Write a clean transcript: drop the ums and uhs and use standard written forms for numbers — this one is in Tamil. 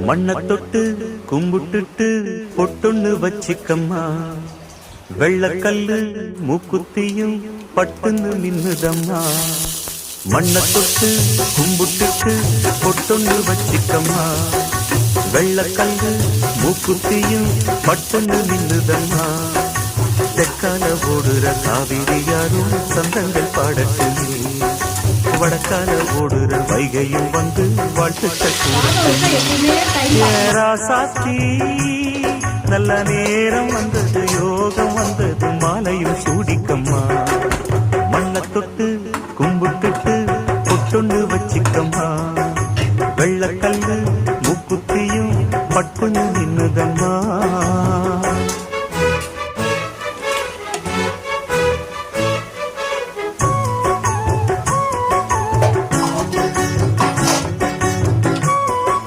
மண்ண தொட்டு கும்பிட்டுட்டு பொட்டொன்னு வச்சிக்கம்மா. வெள்ளக்கல்லு மூக்குத்தியும் பட்டுன்னு மின்னுதம்மா. மண்ண தொட்டு கும்பிட்டுட்டு பொட்டொன்னு வச்சிக்கம்மா. வெள்ளக்கல்லு மூக்குத்தியும் பட்டுன்னு மின்னுதம்மா. தெற்கால ஓடுற காவிரி யாரும் சந்தங்கள் பாடட்டுமே. வடக்கால ஓடுற வைகையும் வந்து வாழ்த்துக்கள் கூறட்டுமே. ராசாத்தி நல்ல நேரம் வந்தது, யோகம் வந்தது, மாலையும் சூடிக்கம்மா. மண்ண தொட்டு கும்பிட்டுட்டு பொட்டொன்னு வச்சிக்கம்மா. வெள்ளக்கல்லு மூக்குத்தியும் பட்டுன்னு நின்னுதம்மா.